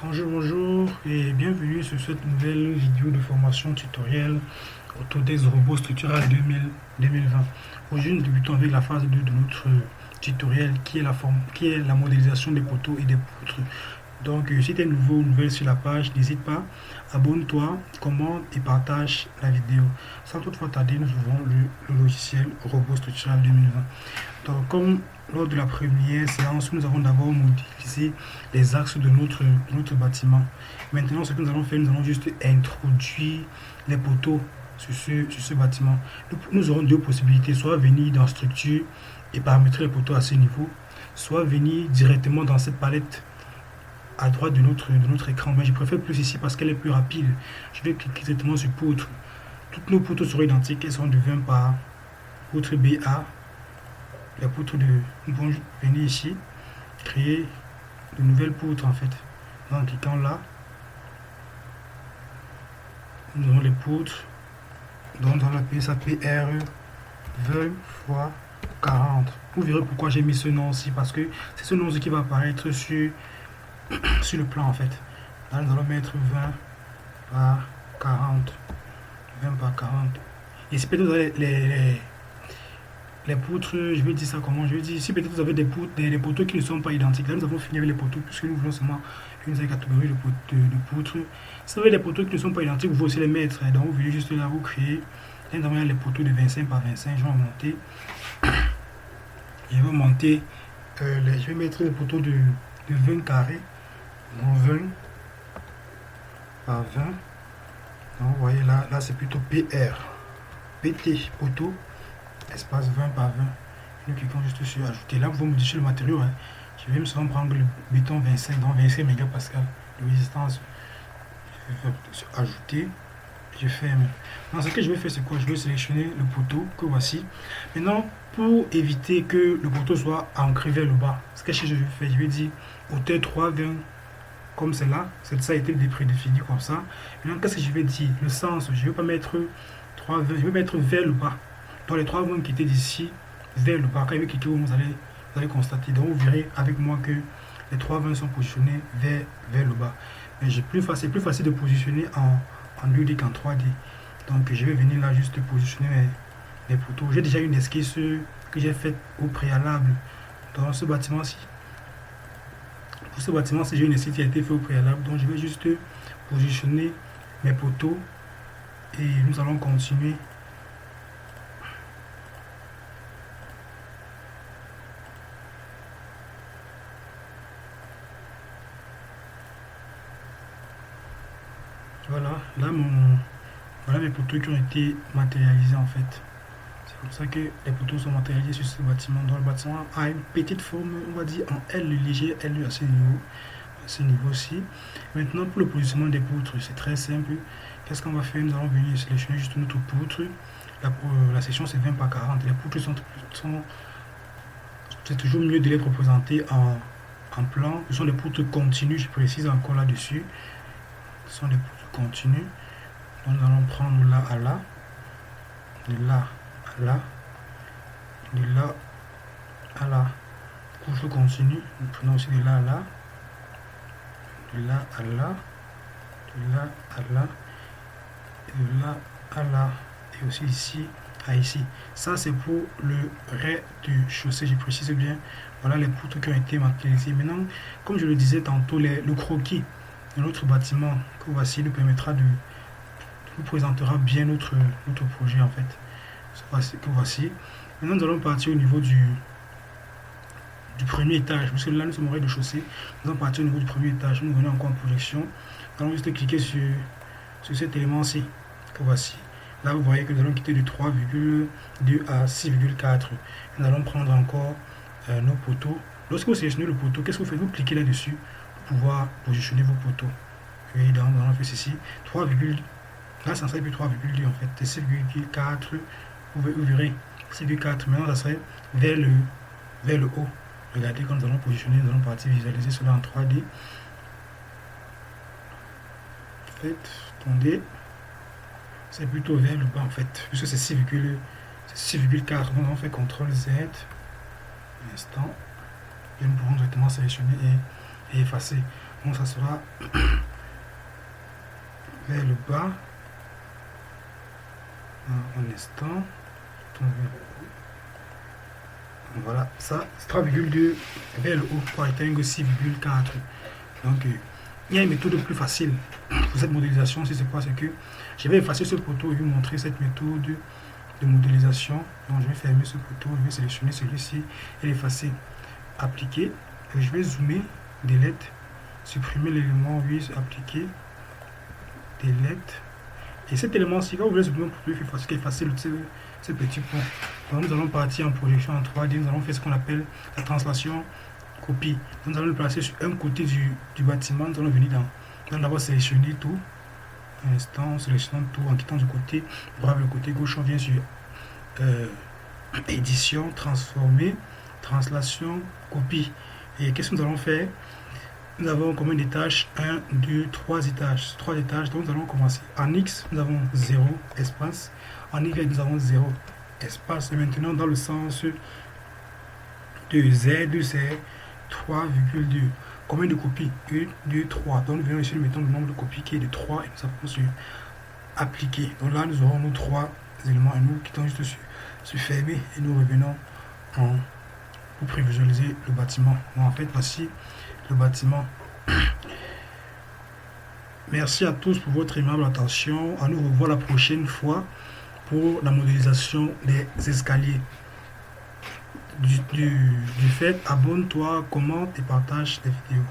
Bonjour et bienvenue sur cette nouvelle vidéo de formation tutoriel Autodesk Robot Structural 2020. Aujourd'hui, nous débutons avec la phase 2 de notre tutoriel qui est la modélisation des poteaux et des poutres. Donc, si tu es nouveau ou nouvelle sur la page, n'hésite pas, abonne-toi, commente et partage la vidéo. Sans toutefois tarder, nous ouvrons le logiciel Robot Structural 2020. Donc, comme lors de la première séance, nous avons d'abord modélisé les axes de notre bâtiment. Maintenant, ce que nous allons faire, nous allons juste introduire les poteaux sur ce bâtiment. Nous aurons deux possibilités, soit venir dans structure et paramétrer les poteaux à ce niveau, soit venir directement dans cette palette à droite de notre écran. Mais je préfère plus ici parce qu'elle est plus rapide. Je vais cliquer directement sur poutre. Toutes nos poutres seront identiques, elles seront de 20 par poutre BA. Les poutres nous pouvons venir ici, créer de nouvelles poutres en fait. En cliquant là, nous avons les poutres. Donc on appelle ça PR 20 x 40. Vous verrez pourquoi j'ai mis ce nom aussi, parce que c'est ce nom qui va apparaître sur le plan en fait. Là nous allons mettre 20 par 40. 20 par 40. Et si peut-être vous avez les poutres, je vais dire ça comment, je vais dire, si peut-être vous avez des poteaux qui ne sont pas identiques, là nous avons fini avec les poteaux puisque nous voulons seulement une seule catégorie de poutres. Si vous avez des poteaux qui ne sont pas identiques, vous pouvez aussi les mettre, donc vous venez juste là, vous créez, là nous avons les poteaux de 25 par 25, je vais monter, je vais mettre les poteaux de 20 carrés, donc 20 par 20, donc vous voyez là c'est plutôt PR, PT, poteau, espace 20 par 20. Nous cliquons juste sur ajouter. Là, vous pouvez modifier le matériau. Je vais me seulement prendre le béton 25, donc 25 mégapascal de résistance. Je vais faire sur ajouter. Je ferme. Donc, ce que je vais faire, c'est quoi? Je vais sélectionner le poteau que voici. Maintenant, pour éviter que le poteau soit ancré vers le bas, ce que je vais faire, je vais dire hauteur 3,20 comme c'est là. Ça a été prédéfini comme ça. Maintenant, qu'est-ce que je vais dire? Le sens, je ne vais pas mettre 3,20, je vais mettre vers le bas. Donc les 3 vont quitter d'ici vers le bas. Quand vous cliquez, vous allez constater. Donc vous verrez avec moi que les 3 vents sont positionnés vers le bas. Mais c'est plus facile de positionner en 2D qu'en 3D. Donc je vais venir là juste positionner les poteaux. J'ai déjà une esquisse que j'ai faite au préalable dans ce bâtiment-ci. Pour ce bâtiment-ci, j'ai une esquisse qui a été faite au préalable. Donc je vais juste positionner mes poteaux et nous allons continuer. Voilà, voilà mes poteaux qui ont été matérialisés en fait. C'est comme ça que les poteaux sont matérialisés sur ce bâtiment. Donc le bâtiment a une petite forme, on va dire en L léger, L à ce niveau-ci. Maintenant pour le positionnement des poutres, c'est très simple. Qu'est-ce qu'on va faire? Nous allons venir sélectionner juste notre poutre. La section c'est 20 par 40. Les poutres c'est toujours mieux de les représenter en plan. Ce sont des poutres continues, je précise encore là-dessus. Ce sont des poutres continues. Donc nous allons prendre là à là, de là à là, de là à là. Poutre continue, nous prenons aussi de là à là, de là à là, de là à là, et de là à là, et aussi ici à ici. Ça c'est pour le rez-de-chaussée, je précise bien. Voilà les poutres qui ont été matérialisées. Maintenant, comme je le disais tantôt, le croquis de notre bâtiment que voici nous permettra nous présentera bien notre projet en fait. Que voici. Maintenant nous allons partir au niveau du premier étage, parce que là nous sommes au rez-de-chaussée. Nous allons partir au niveau du premier étage. Nous venons encore en projection. Nous allons juste cliquer sur cet élément-ci que voici. Là vous voyez que nous allons quitter de 3,2 à 6,4. Nous allons prendre encore nos poteaux. Lorsque vous sélectionnez le poteau, qu'est-ce que vous faites? Vous cliquez là-dessus pour pouvoir positionner vos poteaux. Et donc nous allons faire ceci. 3, là ça serait plus 3,2 en fait. 6,4. Vous verrez 6,4. Maintenant ça serait vers le haut. Regardez quand nous allons positionner, nous allons partir visualiser cela en 3D. En fait, attendez. C'est plutôt vers le bas en fait. Puisque c'est 6,4. Donc on fait CTRL Z. Un instant. Et nous pourrons directement sélectionner et effacer. Donc ça sera vers le bas. Un instant. Voilà, ça, 3,2 vers le haut pour atteindre 6,4. Donc, il y a une méthode plus facile pour cette modélisation. Si c'est quoi, c'est que je vais effacer ce poteau et vous montrer cette méthode de modélisation. Donc, je vais fermer ce poteau, je vais sélectionner celui-ci et l'effacer. Appliquer. Et je vais zoomer, delete, supprimer l'élément, oui, appliquer, delete. Et cet élément-ci, quand vous voulez supprimer pour effacer ce petit point. Donc, nous allons partir en projection en 3D. Nous allons faire ce qu'on appelle la translation copie. Nous allons le placer sur un côté du bâtiment. Nous allons venir dans d'abord sélectionner tout. Un instant, on sélectionne tout en quittant du côté. Brave le côté gauche, on vient sur édition, transformer, translation, copie. Et qu'est-ce que nous allons faire? Nous avons combien d'étages? 1, 2, 3 étages. 3 étages, donc nous allons commencer. En X, nous avons 0 espace. En Y, nous avons 0 espace. Et maintenant, dans le sens de Z, c'est 3,2. Combien de copies? 1, 2, 3. Donc nous venons ici, nous mettons le nombre de copies qui est de 3 et nous appuyons sur appliquer. Donc là, nous aurons nos 3 éléments et nous quittons juste sur fermer et nous revenons pour prévisualiser le bâtiment. Donc en fait, voici le bâtiment. Merci à tous pour votre aimable attention. À nous revoir la prochaine fois pour la modélisation des escaliers. Du fait, abonne-toi, commente et partage les vidéos.